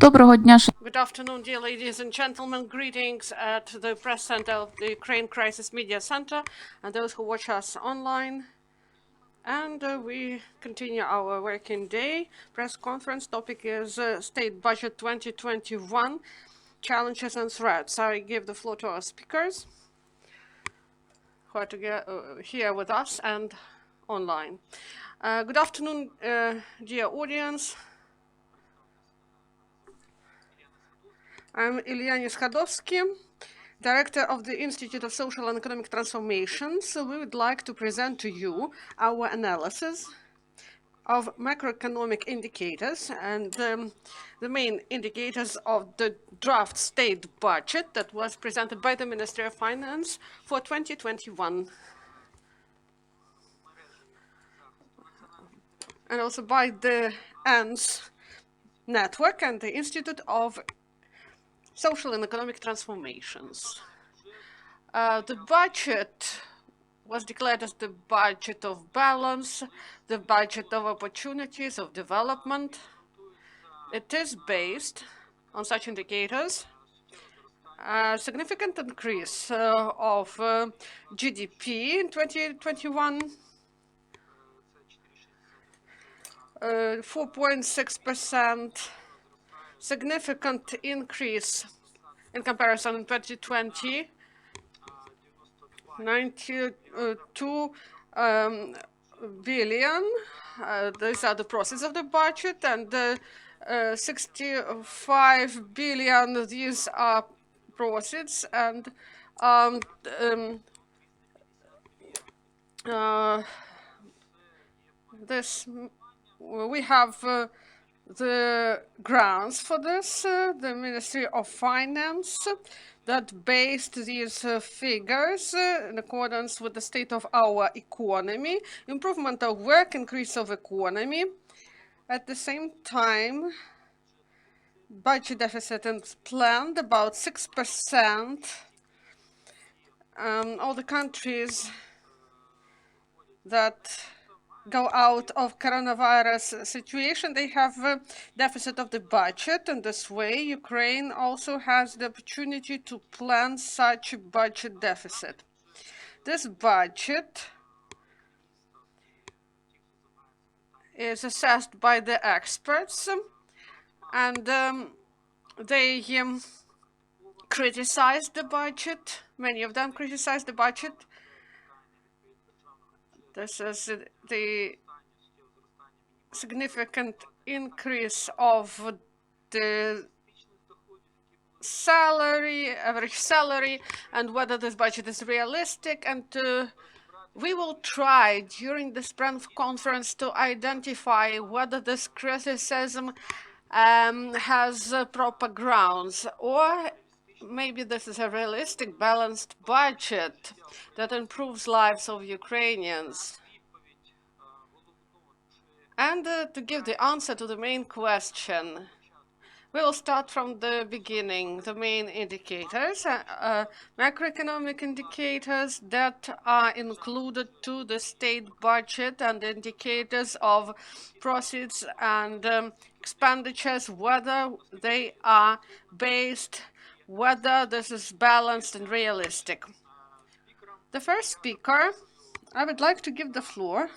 Доброго дня, Good afternoon, dear ladies and gentlemen. Greetings at the press center of the Ukraine Crisis Media Center and those who watch us online. And we continue our working day. Press conference topic is State Budget 2021, Challenges and Threats. I give the floor to our speakers who are here with us and online. Good afternoon, dear audience. I'm Ilya Neshodovsky, Director of the Institute of Social and Economic Transformation. So we would like to present to you our analysis of macroeconomic indicators and the main indicators of the draft state budget that was presented by the Ministry of Finance for 2021. And also by the ANS network and the Institute of Social and Economic Transformations. The budget was declared as the budget of balance, the budget of opportunities, of development. It is based on such indicators. A significant increase of GDP in 2021, 4.6%, significant increase in comparison in 2020, 92 billion. These are the process of the budget, and 65 billion. These are proceeds, and this we have the grounds for this. The Ministry of Finance that based these figures in accordance with the state of our economy, improvement of work, increase of economy. At the same time, budget deficit is planned about 6%. All the countries that go out of coronavirus situation, they have a deficit of the budget. And this way, Ukraine also has the opportunity to plan such a budget deficit. This budget is assessed by the experts, and they criticize the budget. Many of them criticize the budget. This is the significant increase of the salary, average salary, and whether this budget is realistic. And we will try during this press conference to identify whether this criticism has proper grounds, or maybe this is a realistic, balanced budget that improves lives of Ukrainians. And to give the answer to the main question, we will start from the beginning. The main indicators, macroeconomic indicators that are included to the state budget, and indicators of proceeds and expenditures, whether they are based, whether this is balanced and realistic. The first speaker, I would like to give the floor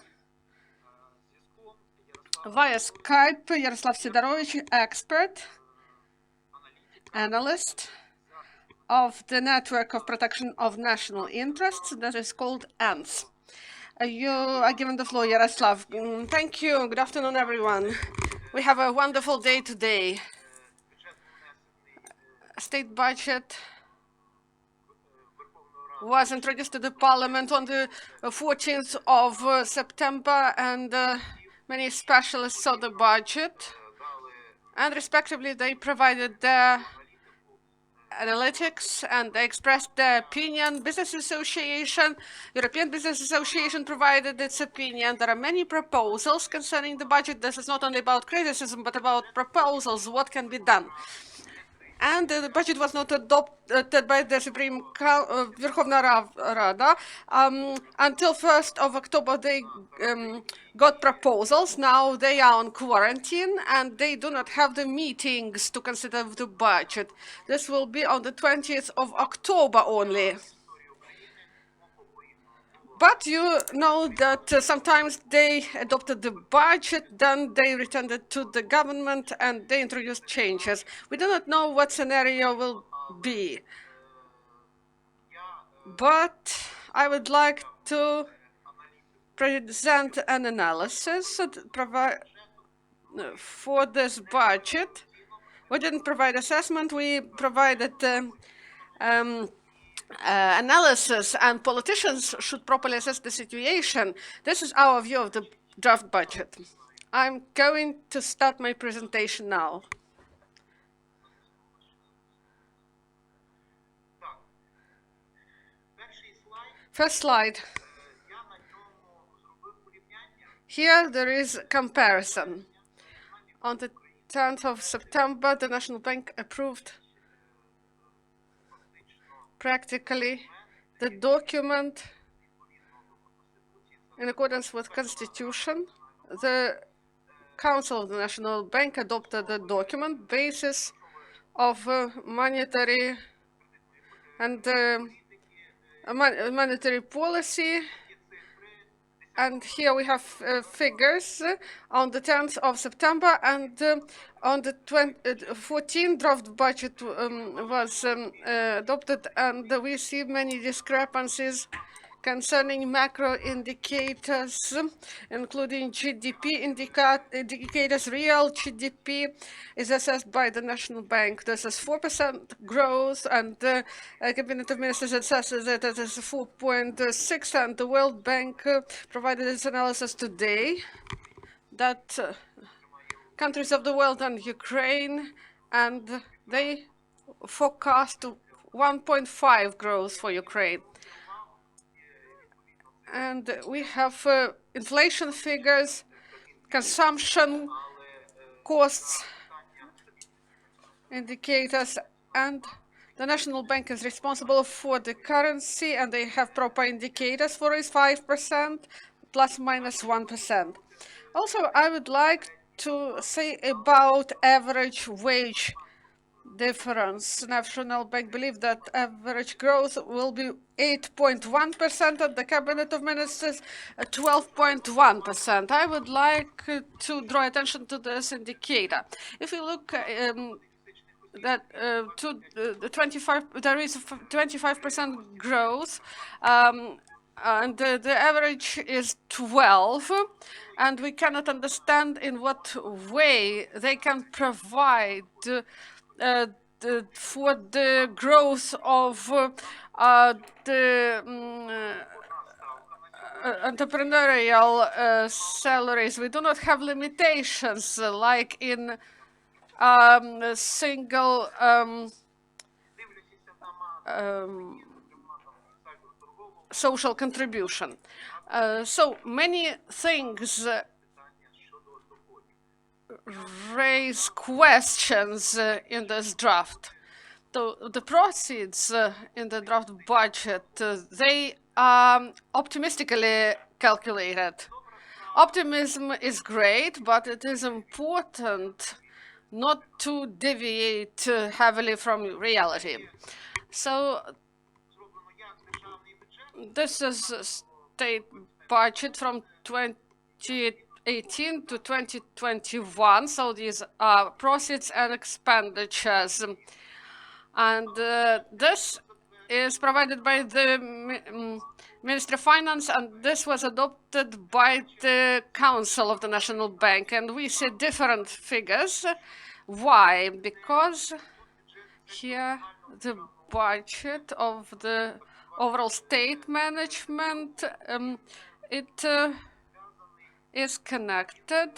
via Skype, Yaroslav Sidorovych, expert-analyst of the Network of Protection of National Interests that is called ANS. You are given the floor, Yaroslav. Thank you. Good afternoon, everyone. We have a wonderful day today. State budget was introduced to the parliament on the 14th of September, and many specialists saw the budget, and respectively they provided their analytics and they expressed their opinion. Business Association, European Business Association provided its opinion. There are many proposals concerning the budget. This is not only about criticism, but about proposals, what can be done. and the budget was not adopted by the Supreme Verkhovna Rada. Until 1st of October, they got proposals. Now they are on quarantine, and they do not have the meetings to consider the budget. This will be on the 20th of October only. But you know that sometimes they adopted the budget, then they returned it to the government and they introduced changes. We do not know what scenario will be. But I would like to present an analysis for this budget. We didn't provide assessment, we provided analysis, and politicians should properly assess the situation. This is our view of the draft budget. I'm going to start my presentation now. First slide. Here there is a comparison. On the 10th of September, the National Bank approved practically the document in accordance with Constitution. The Council of the National Bank adopted the document basis of monetary and monetary policy. And here we have figures on the 10th of September, and on the 14th draft budget was adopted, and we see many discrepancies concerning macro indicators, including GDP indicators. Real GDP is assessed by the National Bank. This is 4% growth, and the Cabinet of Ministers assesses it as 4.6, and the World Bank provided its analysis today that countries of the world and Ukraine, and they forecast 1.5 growth for Ukraine. And we have inflation figures, consumption costs indicators, and the National Bank is responsible for the currency, and they have proper indicators for it, 5% plus minus 1%. Also, I would like to say about average wage difference. National Bank believe that average growth will be 8.1%, and the Cabinet of Ministers 12.1%. I would like to draw attention to this indicator. If you look that to the 25, there is 25% growth, and the average is 12, and we cannot understand in what way they can provide for the growth of the entrepreneurial salaries. We do not have limitations like in single social contribution. So many things raise questions in this draft. The proceeds in the draft budget, they are optimistically calculated. Optimism is great, but it is important not to deviate heavily from reality. So this is a state budget from 2018 to 2021. So these are proceeds and expenditures. And this is provided by the Ministry of Finance, and this was adopted by the Council of the National Bank. And we see different figures. Why? Because here the budget of the overall state management, it is connected.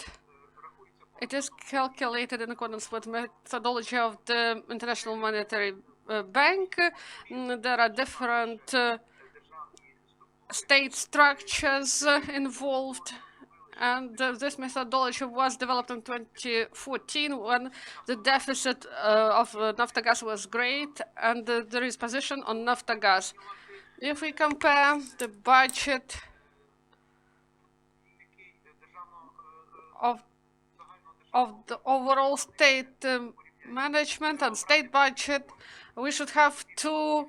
It is calculated in accordance with methodology of the International Monetary Bank. There are different state structures involved, And this methodology was developed in 2014 when the deficit of Naftogaz was great, and there is position on Naftogaz. If we compare the budget of the overall state management and state budget, we should have two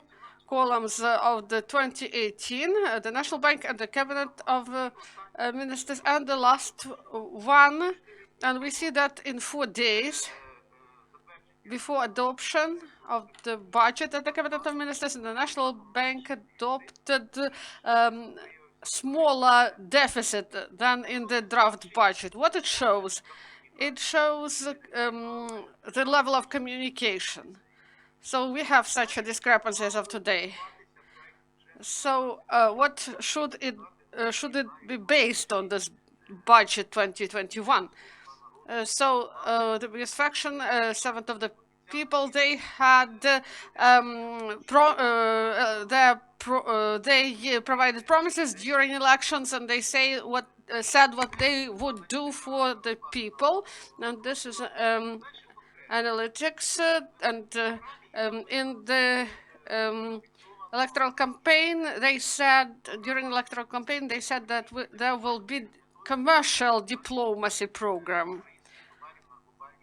columns of the 2018, the National Bank and the Cabinet of Ministers, and the last one. And we see that in 4 days before adoption of the budget at the Cabinet of Ministers, the National Bank adopted smaller deficit than in the draft budget. What it shows? It shows the level of communication. So we have such a discrepancy as of today. So what should it be based on, this budget 2021? So the biggest faction, seventh of the people, they had they provided promises during elections, and they said what they would do for the people. And this is analytics, and in the electoral campaign, they said during electoral campaign they said that there will be commercial diplomacy program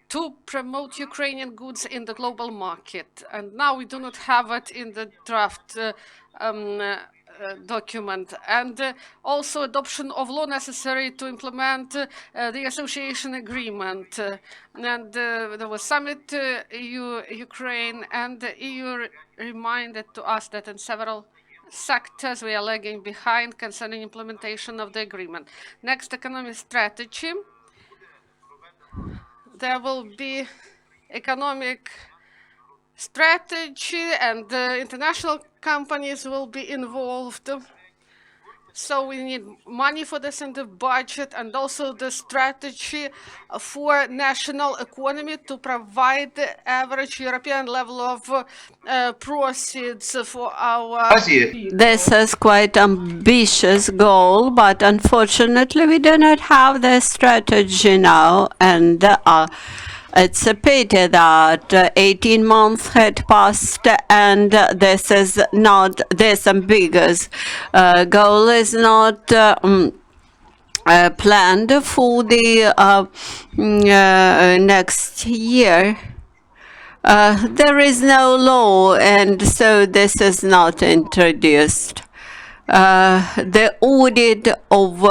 to promote Ukrainian goods in the global market. And now we do not have it in the draft document. And also adoption of law necessary to implement the association agreement. And there was summit EU-Ukraine, and the EU reminded to us that in several sectors we are lagging behind concerning implementation of the agreement. Next, economic strategy. There will be economic strategy, and international companies will be involved. So we need money for this in the budget, and also the strategy for national economy to provide the average European level of proceeds for our... This is quite ambitious goal, but unfortunately we do not have the strategy now, and it's a pity that 18 months had passed and this is not, this ambiguous goal is not planned for the next year. There is no law, and so this is not introduced. The audit of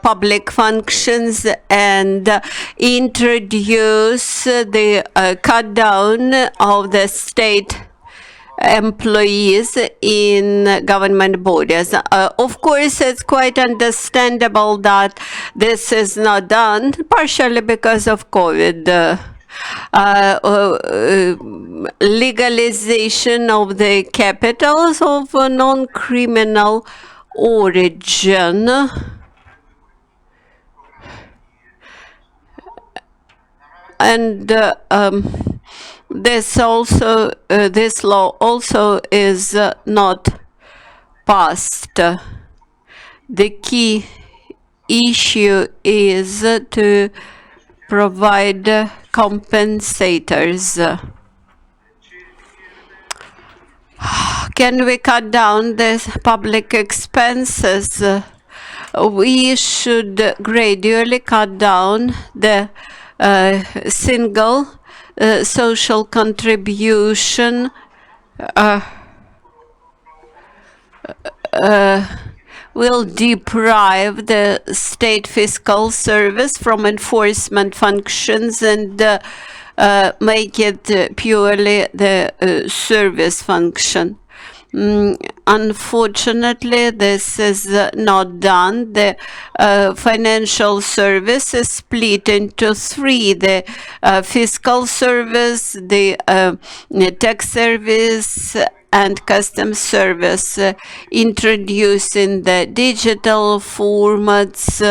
public functions and introduce the cut down of the state employees in government bodies. Of course, it's quite understandable that this is not done, partially because of COVID. Legalization of the capitals of non-criminal origin. And this law also is not passed. The key issue is to provide compensators. Can we cut down the public expenses? We should gradually cut down the single social contribution will deprive the state fiscal service from enforcement functions and make it purely the service function. Unfortunately, this is not done. The financial service is split into three: the fiscal service, the tax service, and customs service. Introducing the digital formats,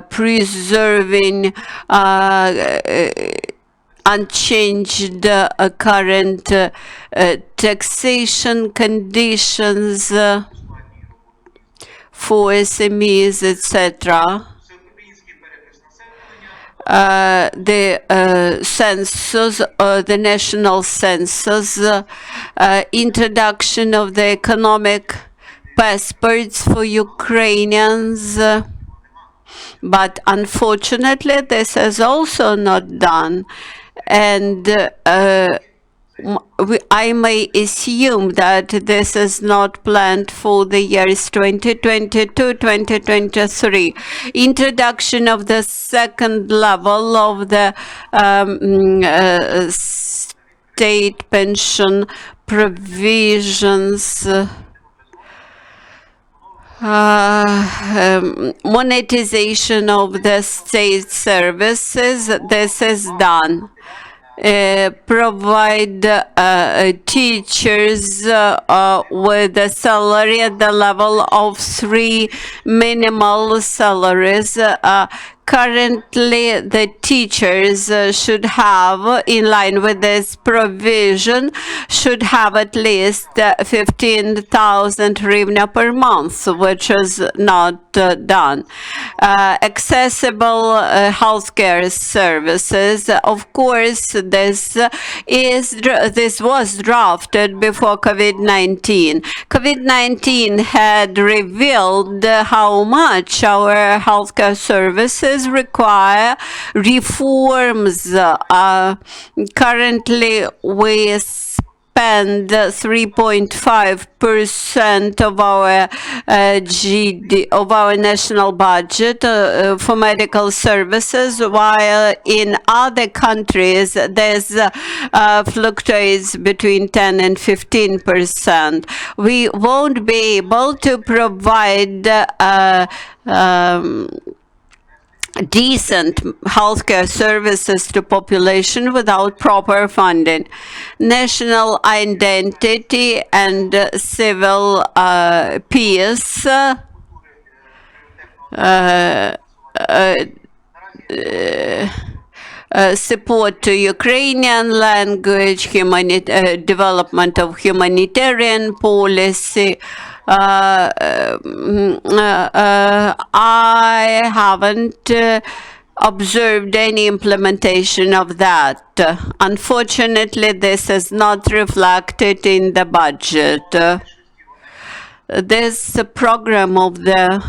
preserving unchanged current taxation conditions for SMEs, etc. The census, the national census, introduction of the economic passports for Ukrainians, but unfortunately this is also not done, and I may assume that this is not planned for the years 2022-2023. Introduction of the second level of the state pension provisions. Monetization of the state services, this is done. Provide teachers with a salary at the level of 3 minimal salaries. Currently, the teachers should have, in line with this provision, should have at least 15,000 hryvnia per month, which is not done. Accessible healthcare services. Of course, this was drafted before COVID-19. COVID-19 had revealed how much our healthcare services require reforms. Currently, we spend 3.5% of our of our national budget for medical services, while in other countries this fluctuates between 10 and 15%. We won't be able to provide decent healthcare services to population without proper funding. National identity and civil peace, support to Ukrainian language, development of humanitarian policy. I haven't observed any implementation of that. Unfortunately, this is not reflected in the budget. This program of the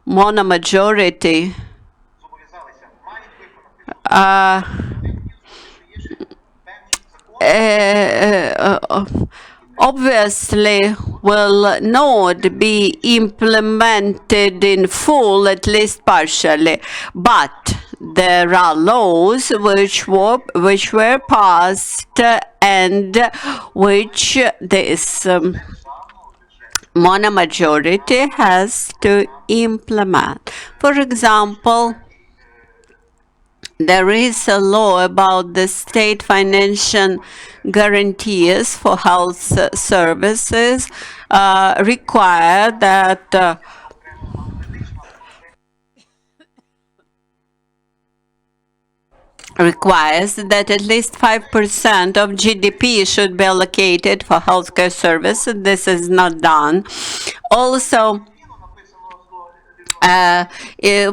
monomajority obviously will not be implemented in full, at least partially, but there are laws which were passed and which this monomajority has to implement. For example, there is a law about the state financial guarantees for health services require that requires that at least 5% of GDP should be allocated for healthcare services. This is not done. Also,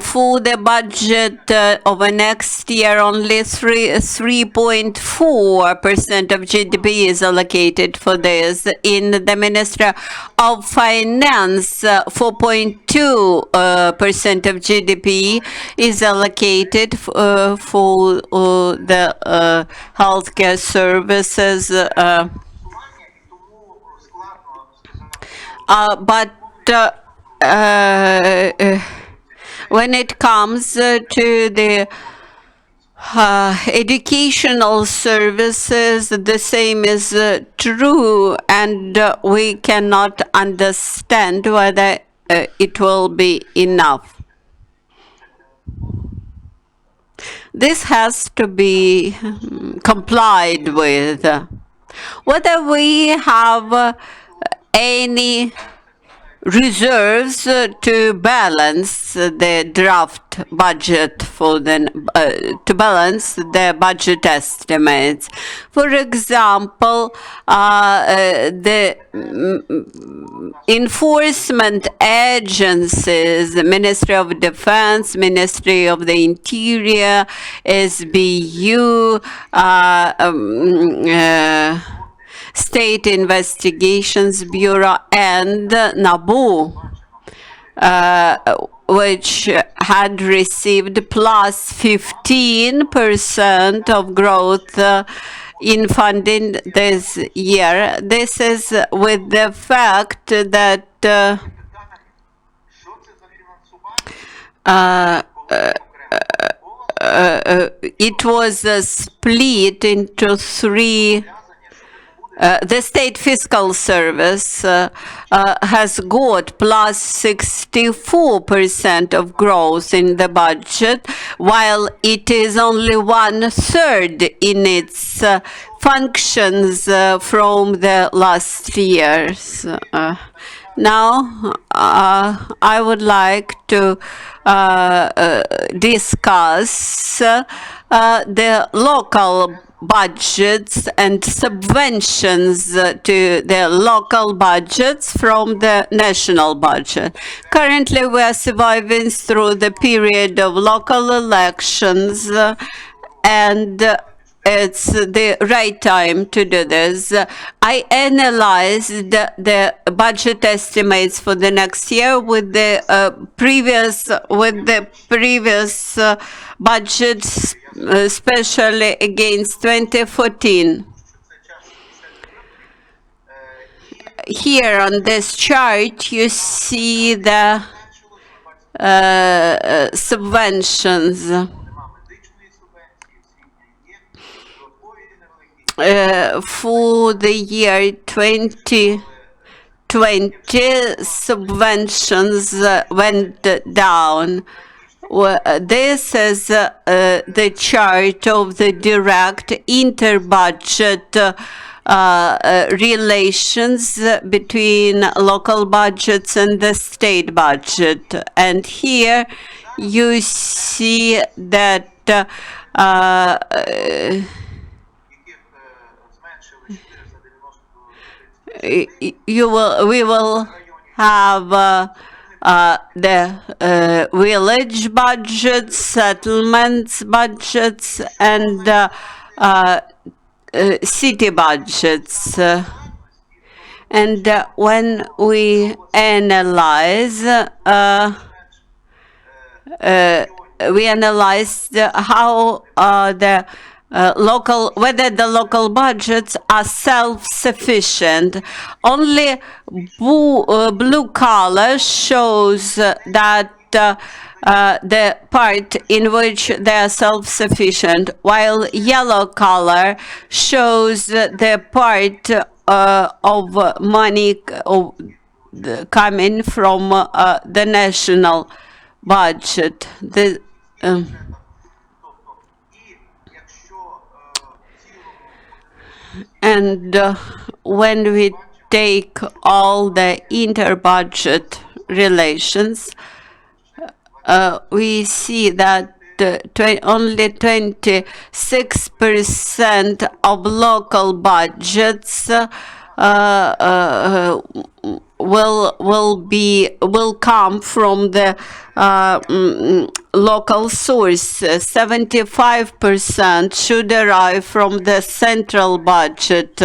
for the budget of the next year, only 3.4% of GDP is allocated for this. In the Ministry of Finance, 4.2% of GDP is allocated for the healthcare services. But when it comes to the educational services, the same is true, and we cannot understand whether it will be enough. This has to be complied with. Whether we have any reserves to balance the draft budget for the to balance the budget estimates. For example, the enforcement agencies, the Ministry of Defense, Ministry of the Interior, SBU, State Investigations Bureau, and NABU, which had received plus 15% of growth in funding this year. This is with the fact that it was split into three. The State Fiscal Service has got plus 64% of growth in the budget, while it is only 1/3 in its functions from the last years. Now, I would like to discuss the local budgets and subventions to the local budgets from the national budget. Currently, we are surviving through the period of local elections, and it's the right time to do this. I analyzed the budget estimates for the next year with the previous budgets, especially against 2014. Here on this chart, you see the subventions. For the year 2020, subventions went down. This is the chart of the direct inter-budget relations between local budgets and the state budget. And here you see that we will have the village budgets, settlements budgets, and city budgets. And when we analyze, how the whether the local budgets are self-sufficient. Only blue color shows that the part in which they are self-sufficient, while yellow color shows the part of money coming from the national budget. And when we take all the inter-budget relations, we see that only 26% of local budgets will come from the local source. 75% should arrive from the central budget.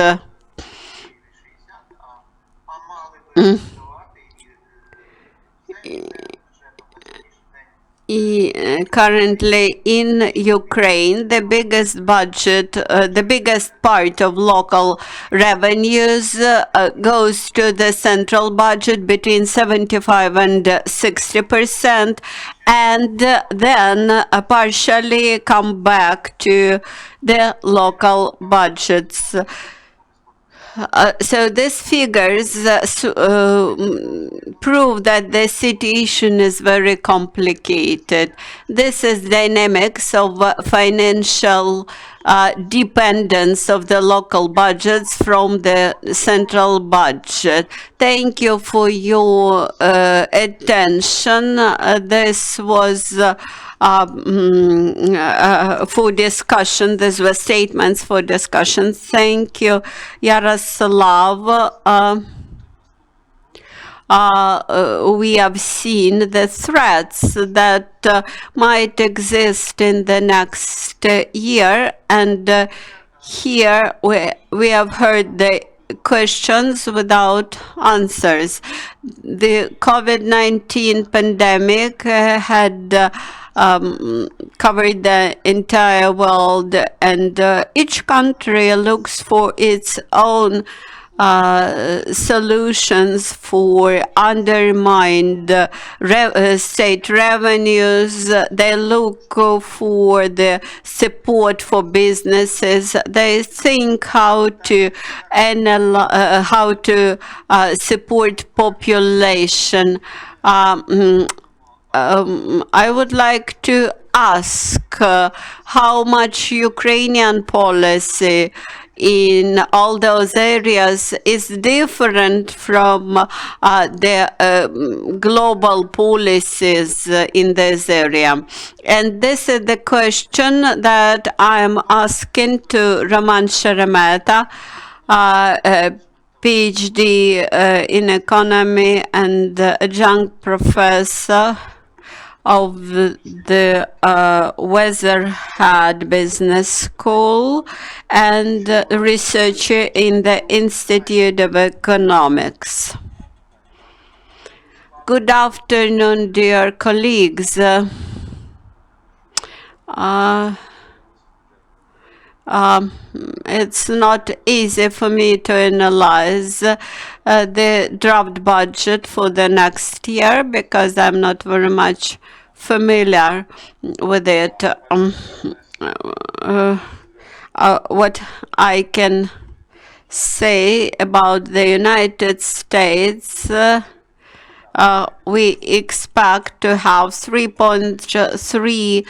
Currently in Ukraine, the biggest budget, the biggest part of local revenues goes to the central budget, between 75 and 60%, and then partially come back to the local budgets. So these figures prove that the situation is very complicated. This is dynamics of financial dependence of the local budgets from the central budget. Thank you for your attention. This was for discussion. These were statements for discussion. Thank you, Yaroslav. We have seen the threats that might exist in the next year, and here we have heard the questions without answers. The COVID-19 pandemic had covered the entire world, and each country looks for its own solutions for undermined state revenues. They look for the support for businesses. They think how to support population. I would like to ask how much Ukrainian policy in all those areas is different from the global policies in this area. And this is the question that I'm asking to Roman Sheremeta, PhD in economy and adjunct professor of the Weatherhead Business School and researcher in the Institute of Economics. Good afternoon, dear colleagues. It's not easy for me to analyze the draft budget for the next year because I'm not very much familiar with it. What I can say about the United States, we expect to have $3.3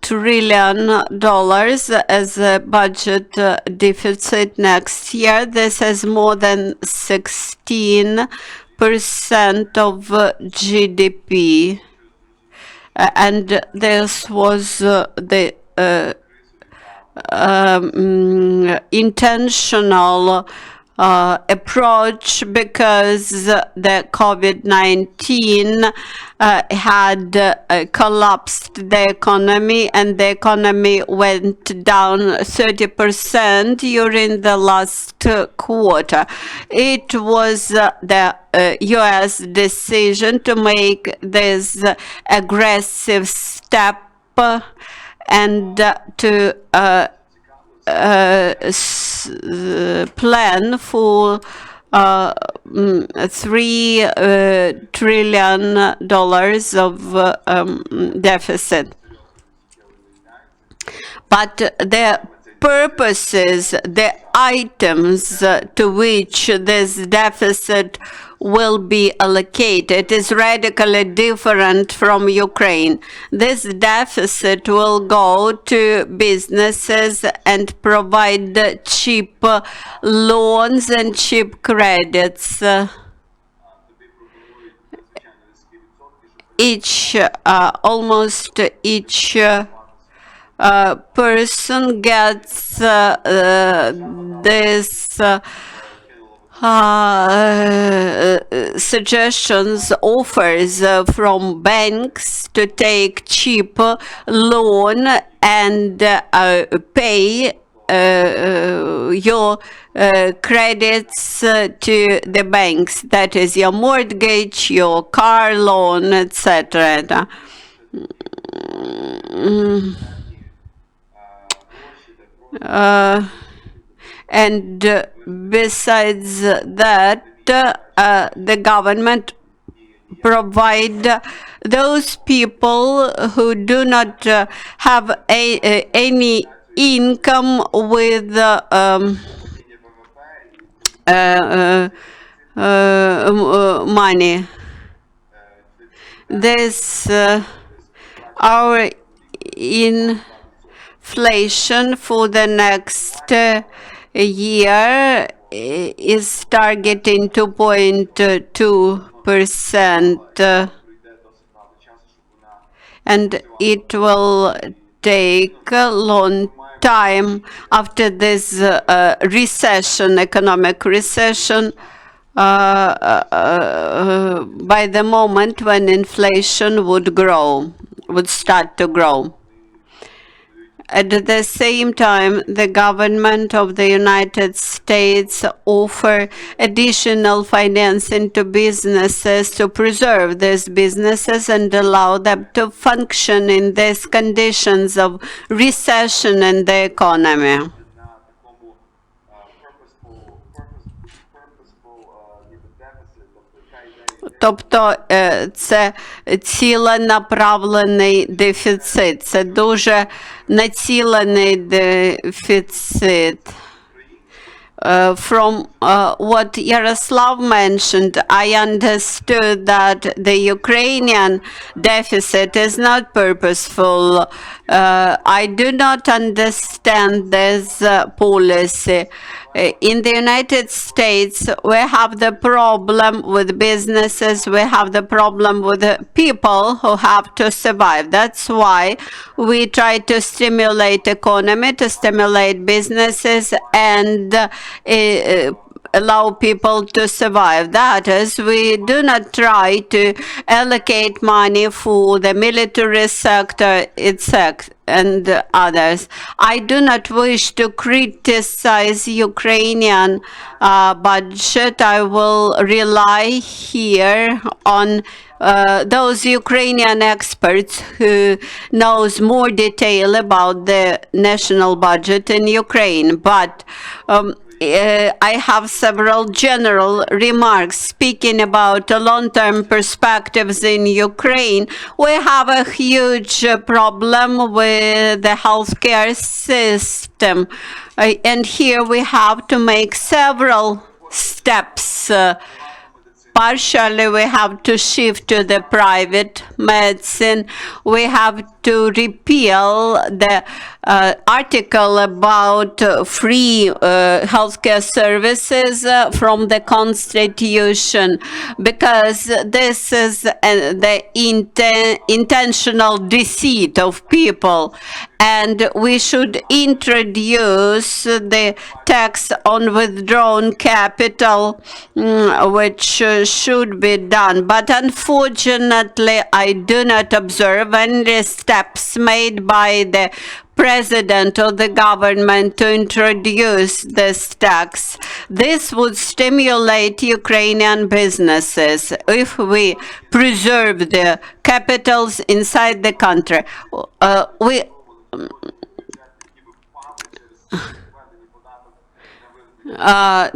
trillion as a budget deficit next year. This is more than 16% of GDP. And this was the intentional approach because the COVID-19 had collapsed the economy, and the economy went down 30% during the last quarter. It was the U.S. decision to make this aggressive step and to plan for $3 trillion of deficit. But the purposes, the items to which this deficit will be allocated is radically different from Ukraine. This deficit will go to businesses and provide cheap loans and cheap credits. Almost each person gets this suggestions, offers from banks to take cheap loan and pay your credits to the banks. That is your mortgage, your car loan, etc. And besides that, the government provide those people who do not have any income with money. This our inflation for the next year is targeting 2.2%, and it will take a long time after this recession, economic recession, by the moment when inflation would start to grow. At the same time, the government of the United States offer additional financing to businesses to preserve these businesses and allow them to function in these conditions of recession in the economy. Тобто це ціленаправлений дефіцит, це дуже націлений дефіцит. From what Yaroslav mentioned, I understood that the Ukrainian deficit is not purposeful. I do not understand this policy. In the United States, we have the problem with businesses, we have the problem with the people who have to survive. That's why we try to stimulate economy, to stimulate businesses, and allow people to survive. That is, we do not try to allocate money for the military sector itself and others. I do not wish to criticize Ukrainian budget. I will rely here on those Ukrainian experts who knows more detail about the national budget in Ukraine. But I have several general remarks speaking about long-term perspectives in Ukraine. We have a huge problem with the healthcare system. And here we have to make several steps. Partially, we have to shift to the private medicine. We have to repeal the article about free healthcare services from the Constitution, because this is the intentional deceit of people. And we should introduce the tax on withdrawn capital, which should be done. But unfortunately, I do not observe any steps made by the president of the government to introduce this tax. This would stimulate Ukrainian businesses if we preserve the capitals inside the country.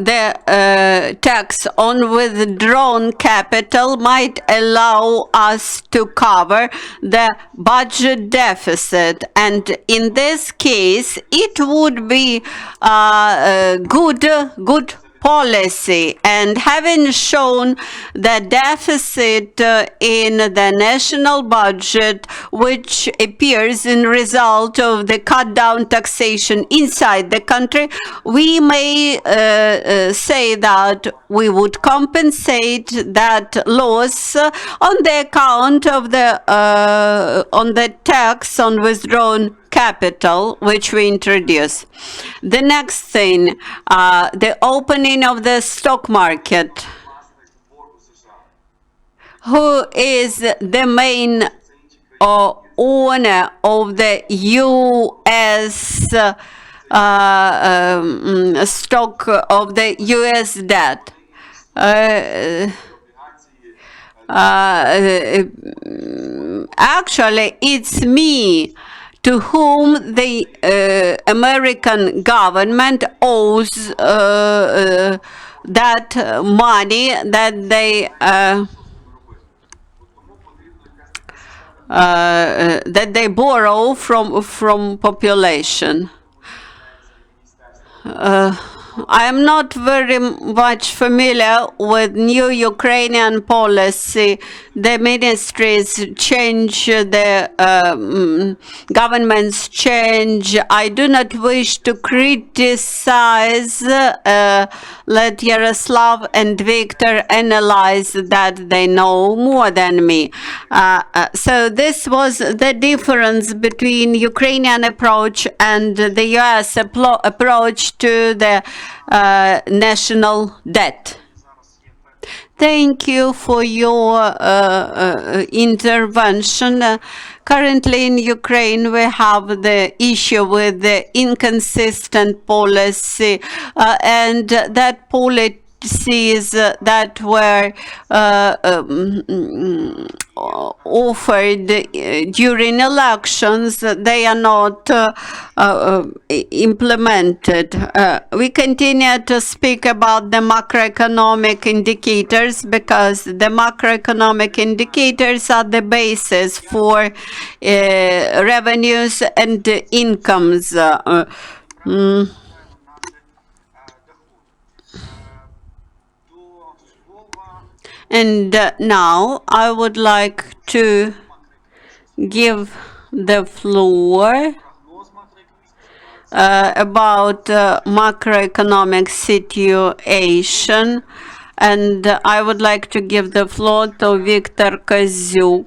The tax on withdrawn capital might allow us to cover the budget deficit, and in this case it would be good policy. And having shown the deficit in the national budget, which appears in result of the cut down taxation inside the country, we may say that we would compensate that loss on the account of the tax on withdrawn capital, which we introduce. The next thing, the opening of the stock market. Who is the main owner of the U.S. Stock of the U.S. debt? Actually, it's me, to whom the American government owes that money that they borrow from population. I am not very much familiar with new Ukrainian policy the ministries change, the governments change. I do not wish to criticize. Let Yaroslav and Viktor analyze that they know more than me. So this was the difference between Ukrainian approach and the US approach to the national debt. Thank you for your intervention. Currently in Ukraine, we have the issue with the inconsistent policy, and that policies that were offered during elections, they are not implemented. We continue to speak about the macroeconomic indicators because the macroeconomic indicators are the basis for revenues and incomes. And now I would like to give the floor about macroeconomic situation, and I would like to give the floor to Viktor Kozyuk,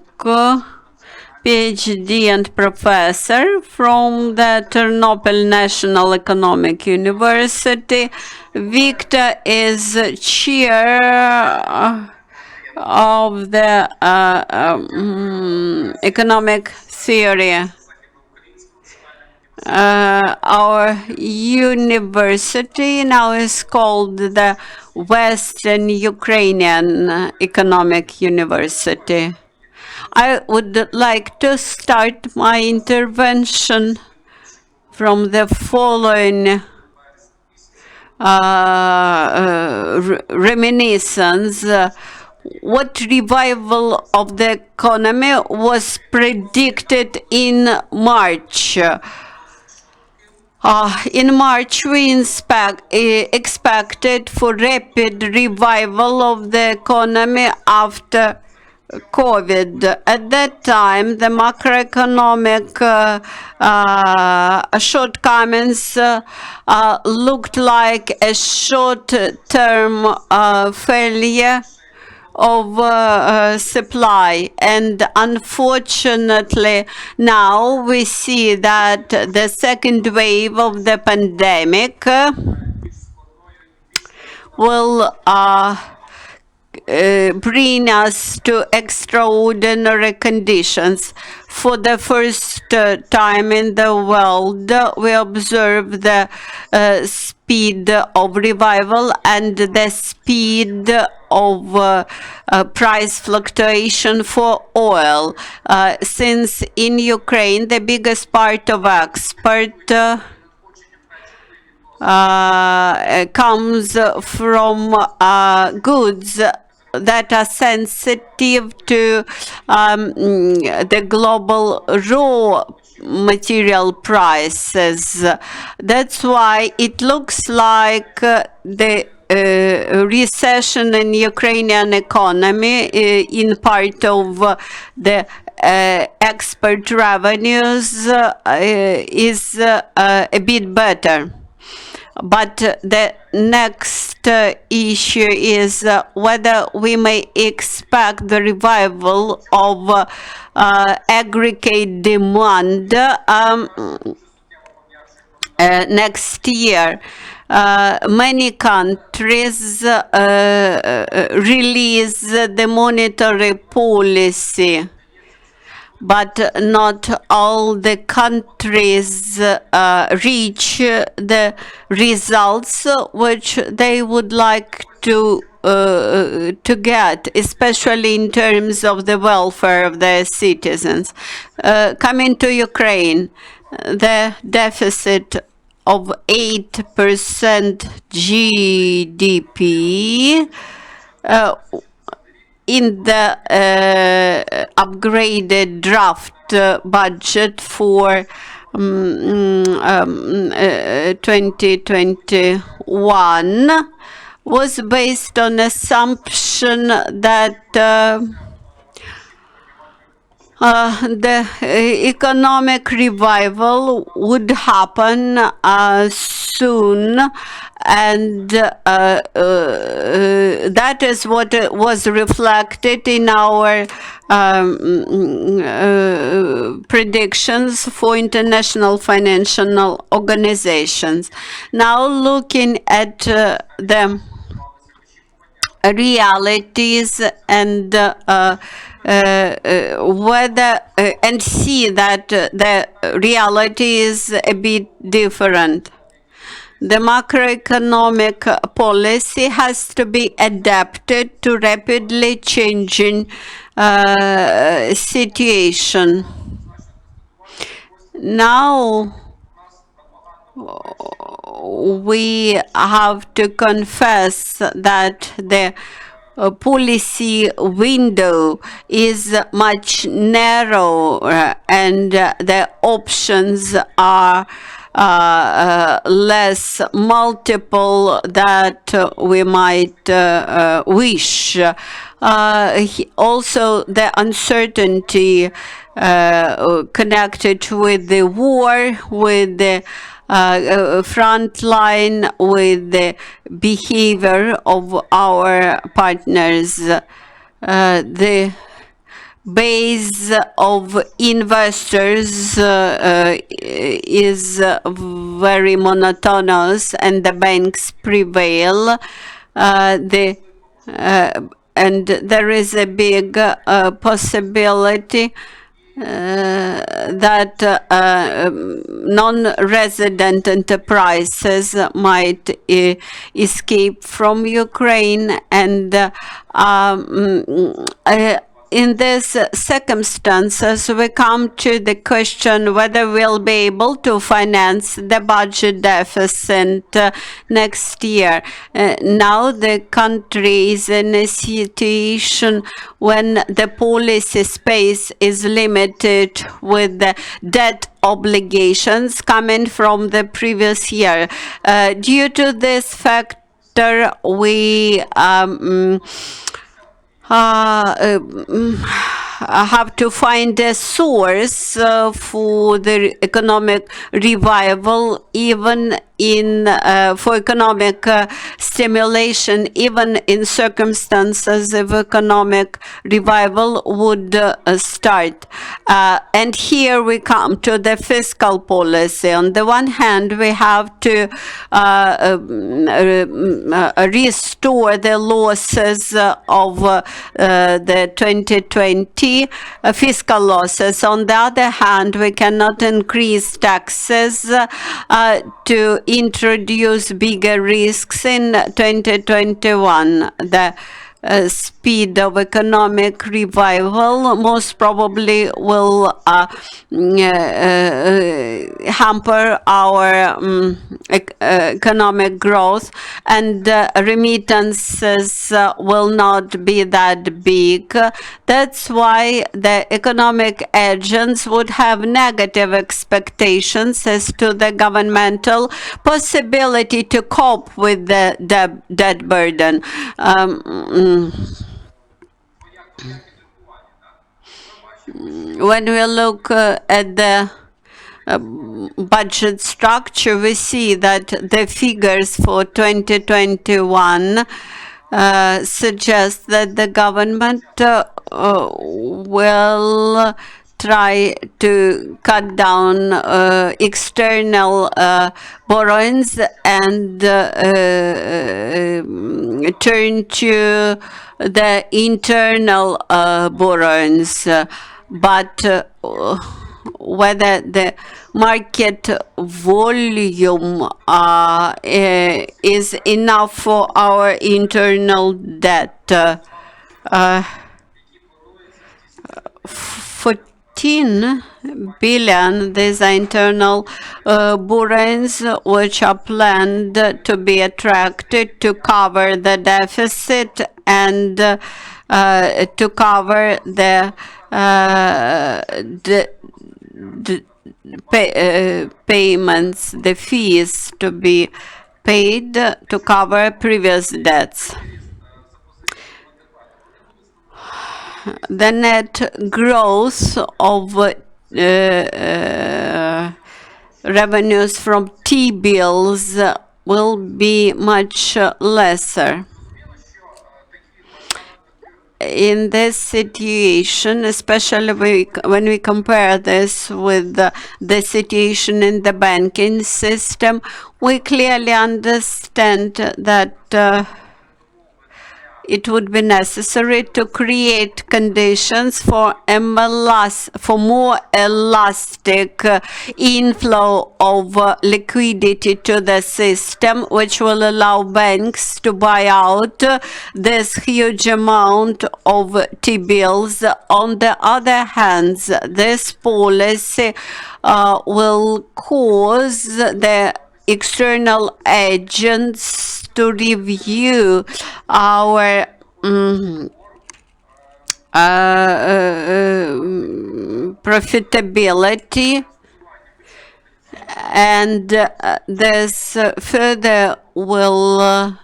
PhD and professor from the Ternopil National Economic University. Viktor is chair of the economic theory. Our university now is called the Western Ukrainian Economic University. I would like to start my intervention from the following reminiscence. What revival of the economy was predicted in March? In March, we expected for rapid revival of the economy after COVID. At that time, the macroeconomic shortcomings looked like a short-term failure of supply, and unfortunately now we see that the second wave of the pandemic will bring us to extraordinary conditions. For the first time in the world, we observe the speed of revival and the speed of price fluctuation for oil. Since in Ukraine, the biggest part of export comes from goods that are sensitive to the global raw material prices. That's why it looks like the recession in Ukrainian economy in part of the export revenues is a bit better. But the next issue is whether we may expect the revival of aggregate demand next year. Many countries release the monetary policy, but not all the countries reach the results which they would like to get, especially in terms of the welfare of their citizens. Coming to Ukraine, the deficit of 8% GDP in the upgraded draft budget for 2021 was based on assumption that the economic revival would happen soon, and that is what was reflected in our predictions for international financial organizations. Now, looking at the realities and whether and see that the reality is a bit different. The macroeconomic policy has to be adapted to rapidly changing situation. Now we have to confess that the policy window is much narrower, and the options are less multiple that we might wish. Also, the uncertainty connected with the war, with the front line, with the behavior of our partners. The base of investors is very monotonous, and the banks prevail. And there is a big possibility that non-resident enterprises might escape from Ukraine, and in these circumstances, we come to the question whether we'll be able to finance the budget deficit next year. Now the country is in a situation when the policy space is limited with the debt obligations coming from the previous year. Due to this factor, we have to find a source for the economic revival, even in for economic stimulation, even in circumstances if economic revival would start. And here we come to the fiscal policy. On the one hand, we have to restore the losses of the 2020 fiscal losses. On the other hand, we cannot increase taxes to introduce bigger risks in 2021. The speed of economic revival most probably will hamper our economic growth, and remittances will not be that big. That's why the economic agents would have negative expectations as to the governmental possibility to cope with the debt burden. When we look at the budget structure, we see that the figures for 2021 suggest that the government will try to cut down external borrowings and turn to the internal borrowings. But whether the market volume is enough for our internal debt. 14 billion, these are internal borrowings which are planned to be attracted to cover the deficit and to cover the payments, the fees to be paid to cover previous debts. the net growth of revenues from T-bills will be much lesser. In this situation, especially when we compare this with the situation in the banking system, we clearly understand that it would be necessary to create conditions for more elastic inflow of liquidity to the system, which will allow banks to buy out this huge amount of T-bills. On the other hand, this policy will cause the external agents to review our profitability, and this further will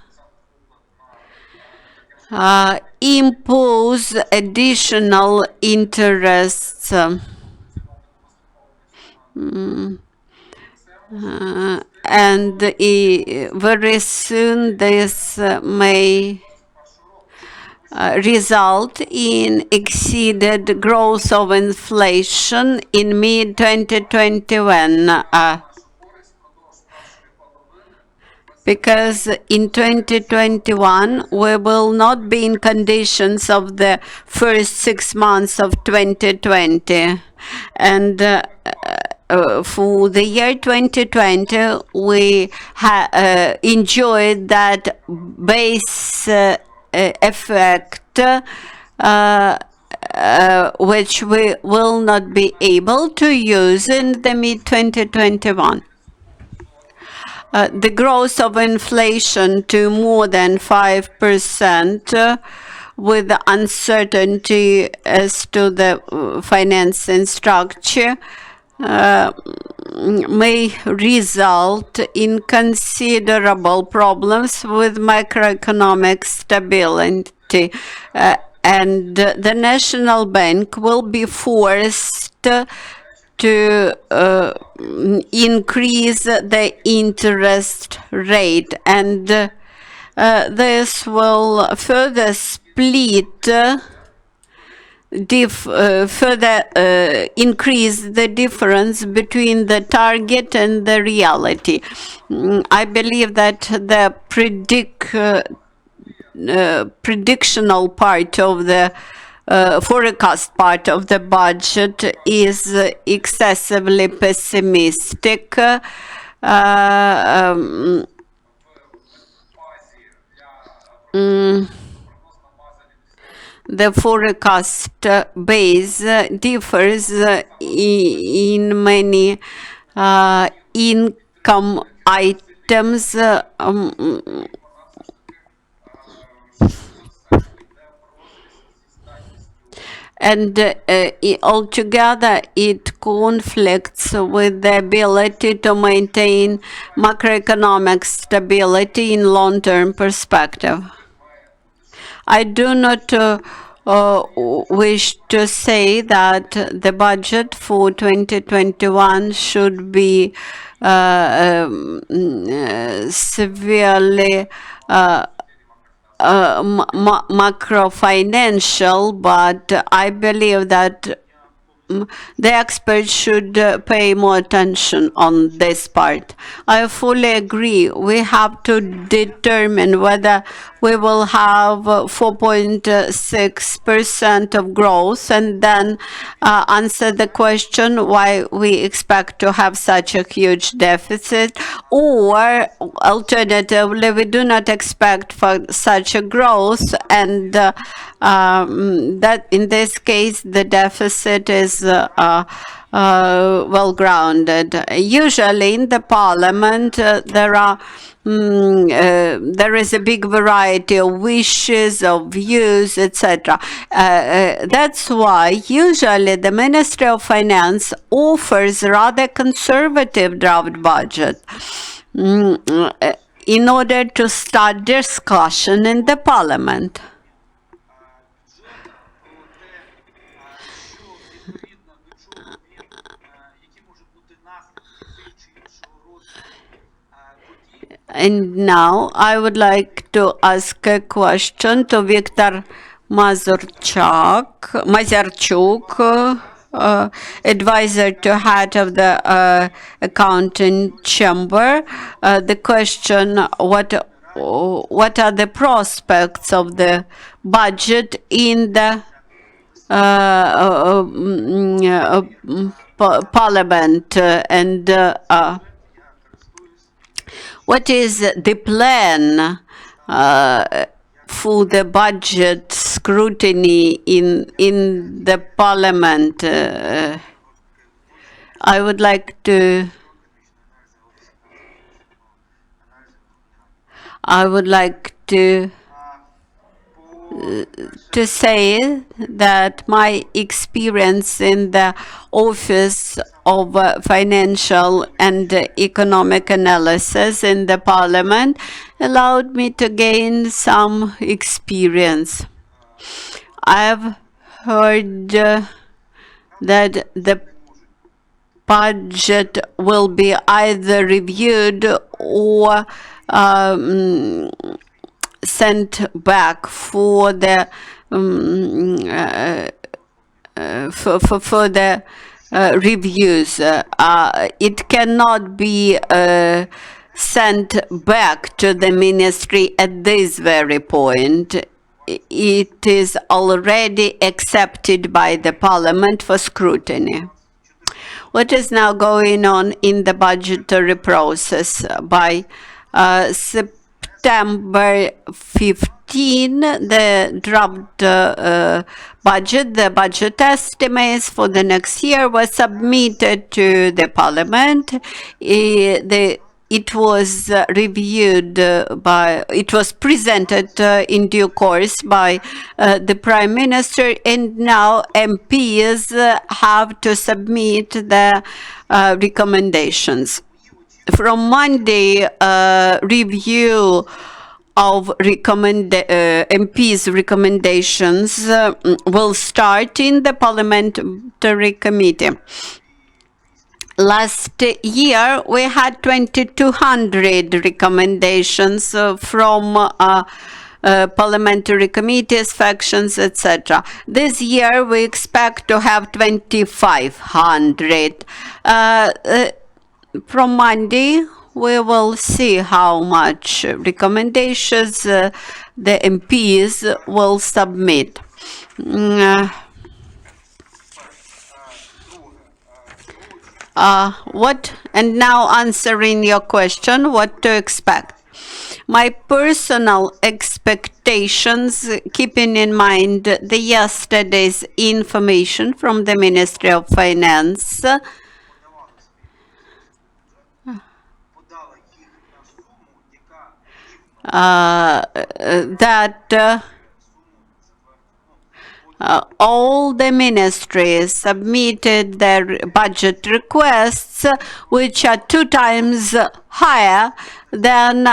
impose additional interests. And very soon this may result in exceeded growth of inflation in mid-2021. Because in 2021 we will not be in conditions of the first 6 months of 2020, and for the year 2020 we enjoyed that base effect, which we will not be able to use in the mid-2021. The growth of inflation to more than 5% with the uncertainty as to the financing structure may result in considerable problems with macroeconomic stability, and the National Bank will be forced to increase the interest rate, and this will further split, further increase the difference between the target and the reality. I believe that the predictional part of the forecast part of the budget is excessively pessimistic. The forecast base differs in many income items. And altogether it conflicts with the ability to maintain macroeconomic stability in long-term perspective. I do not wish to say that the budget for 2021 should be severely macro-financial, but I believe that the experts should pay more attention on this part. I fully agree. We have to determine whether we will have 4.6% of growth, and then answer the question why we expect to have such a huge deficit, or alternatively, we do not expect for such a growth, and that in this case the deficit is well grounded. Usually in the parliament there is a big variety of wishes, of views, etc. That's why usually the Ministry of Finance offers rather conservative draft budget in order to start discussion in the parliament. And now I would like to ask a question to Viktor Mazyarchuk, advisor to head of the accounting chamber. The question, what are the prospects of the budget in the parliament, and what is the plan for the budget scrutiny in the parliament? I would like to say that my experience in the Office of Financial and Economic Analysis in the Parliament allowed me to gain some experience. I've heard that the budget will be either reviewed or sent back for the reviews. It cannot be sent back to the ministry at this very point. It is already accepted by the parliament for scrutiny. What is now going on in the budgetary process? By September 15, the draft the budget estimates for the next year was submitted to the parliament. It was reviewed it was presented in due course by the Prime Minister, and now MPs have to submit the recommendations. From Monday, review of MPs' recommendations will start in the Parliamentary Committee. Last year, we had 2,200 recommendations from parliamentary committees, factions, etc. This year, we expect to have 2,500. From Monday, we will see how much recommendations the MPs will submit. And now answering your question, what to expect. My personal expectations, keeping in mind the yesterday's information from the Ministry of Finance, that all the ministries submitted their budget requests, which are 2 times higher than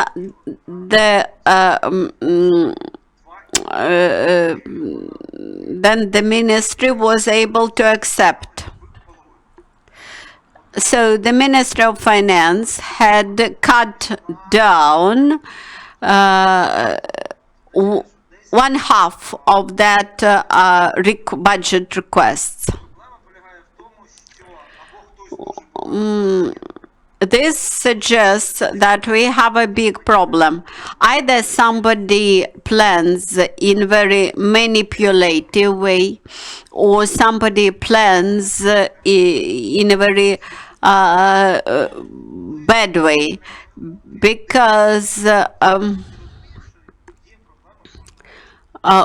the ministry was able to accept. So the Ministry of Finance had cut down 1/2 of that budget requests. This suggests that we have a big problem. Either somebody plans in very manipulative way, or somebody plans in a very bad way, because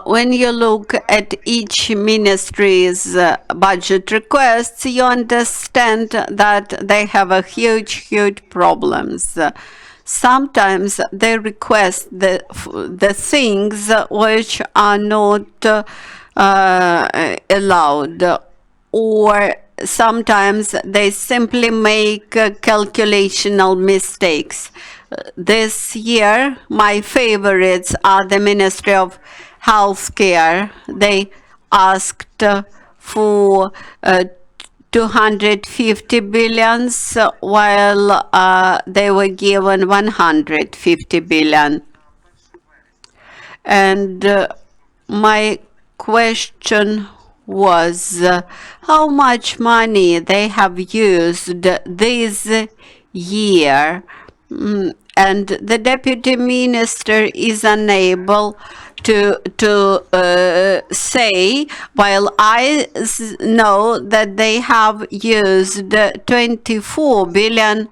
when you look at each ministry's budget requests, you understand that they have a huge problems. Sometimes they request the things which are not allowed, or sometimes they simply make calculational mistakes. This year, my favorites are the Ministry of Healthcare. They asked for 250 billions, while they were given 150 billion. And my question was how much money they have used this year. And the deputy minister is unable to say, while I know that they have used 24 billion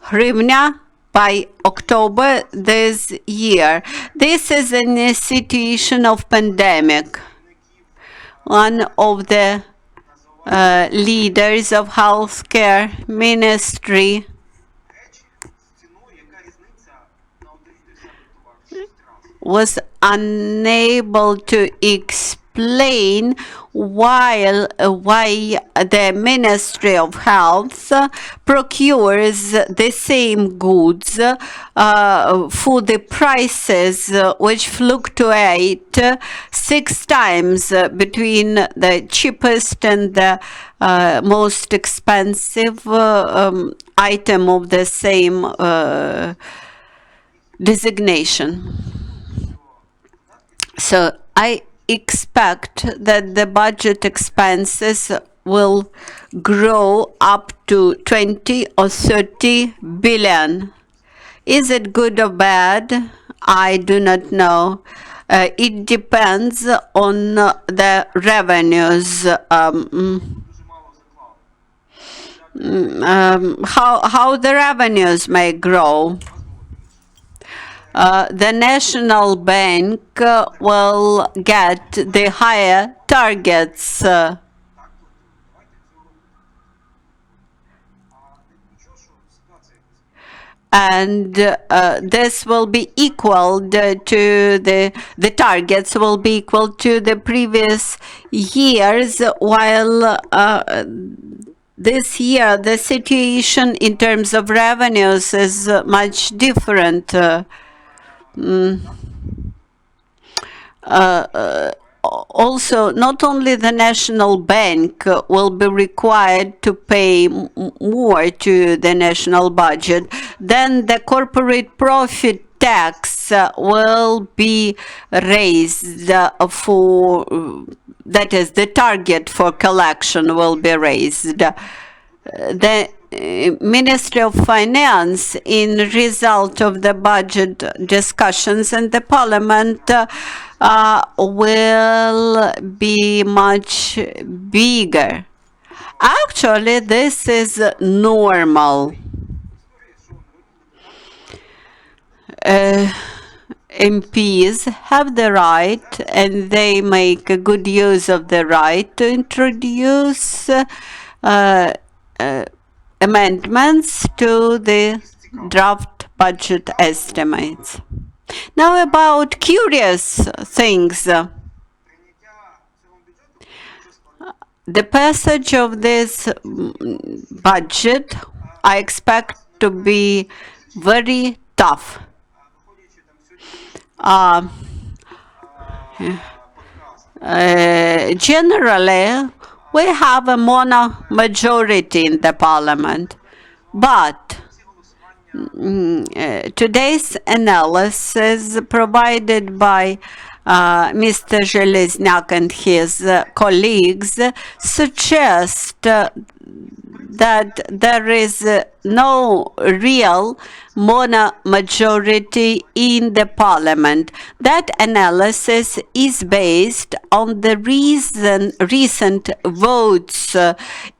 hryvnia by October this year. This is in a situation of pandemic. One of the leaders of healthcare ministry was unable to explain why the Ministry of Health procures the same goods for the prices which fluctuate 6 times between the cheapest and the most expensive item of the same designation. So I expect that the budget expenses will grow up to 20 or 30 billion. Is it good or bad? I do not know. It depends on the revenues. How the revenues may grow. The National Bank will get the higher targets. And this will be equal to the targets will be equal to the previous years, while this year the situation in terms of revenues is much different. Also, not only the National Bank will be required to pay more to the national budget, then the corporate profit tax will be raised for, that is, the target for collection will be raised. The Ministry of Finance, in result of the budget discussions in the Parliament, will be much bigger. Actually, this is normal. MPs have the right, and they make a good use of the right, to introduce amendments to the draft budget estimates. Now about curious things. The passage of this budget I expect to be very tough. Generally, we have a mono majority in the parliament, but today's analysis provided by Mr. Zhelezniak and his colleagues suggest that there is no real mono-majority in the parliament. That analysis is based on the recent votes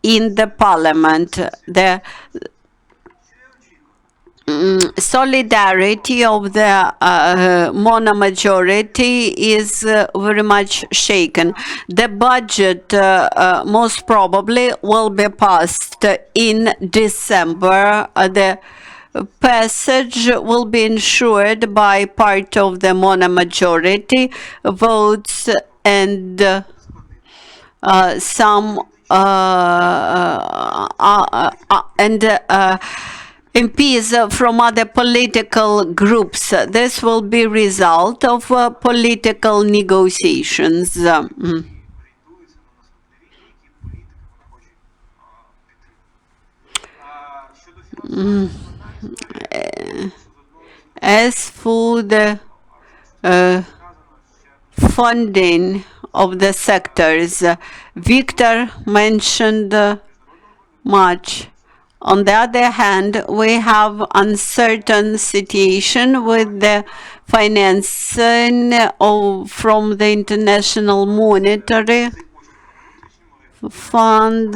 in the parliament. The solidarity of the mono-majority is very much shaken. The budget most probably will be passed in December. The passage will be ensured by part of the mono-majority votes and some MPs from other political groups. This will be result of political negotiations. As for the funding of the sectors, Viktor mentioned much. On the other hand, we have uncertain situation with the financing from the International Monetary Fund,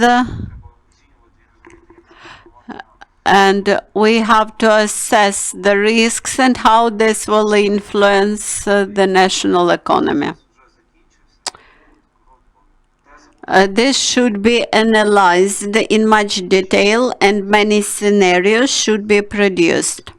and we have to assess the risks and how this will influence the national economy. This should be analyzed in much detail and many scenarios should be produced.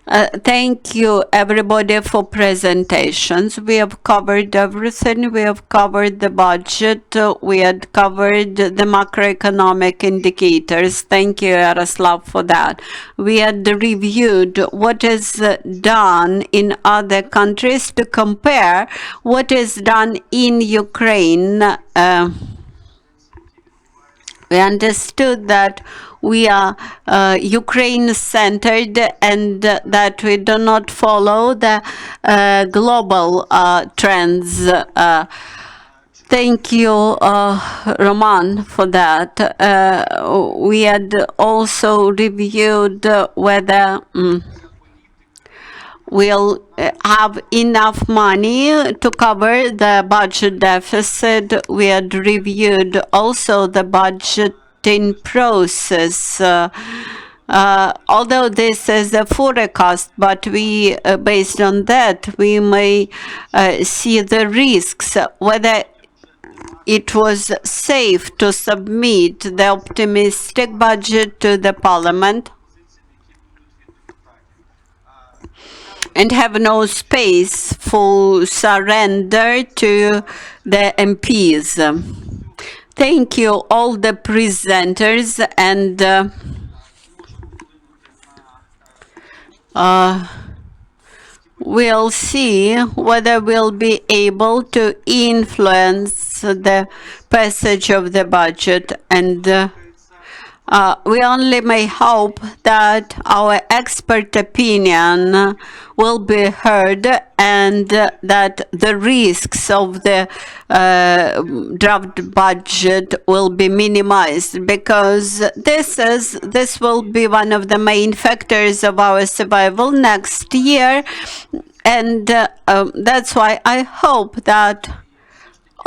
Thank you everybody for presentations. We have covered everything. We have covered the budget. We had covered the macroeconomic indicators. Thank you, Yaroslav, for that. We had reviewed what is done in other countries to compare what is done in Ukraine. We understood that we are Ukraine-centered and that we do not follow the global trends. Thank you, Roman, for that. We had also reviewed whether we'll have enough money to cover the budget deficit. We had reviewed also the budgeting process. Although this is a forecast, but we, based on that, we may see the risks, whether it was safe to submit the optimistic budget to the parliament and have no space for surrender to the MPs. Thank you, all the presenters, and we'll see whether we'll be able to influence the passage of the budget, and we only may hope that our expert opinion will be heard and that the risks of the draft budget will be minimized, because this will be one of the main factors of our survival next year, and that's why I hope that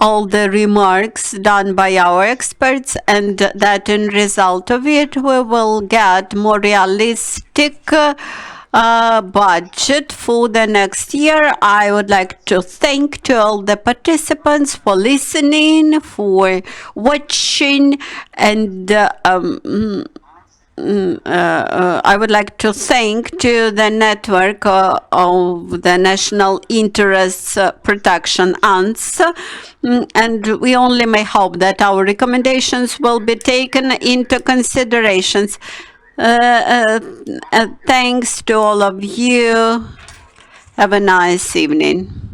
all the remarks done by our experts, and that in result of it we will get more realistic budget for the next year. I would like to thank to all the participants for listening, for watching, and I would like to thank to the network of the National Interests Protection ANTS, and we only may hope that our recommendations will be taken into considerations. Thanks to all of you. Have a nice evening.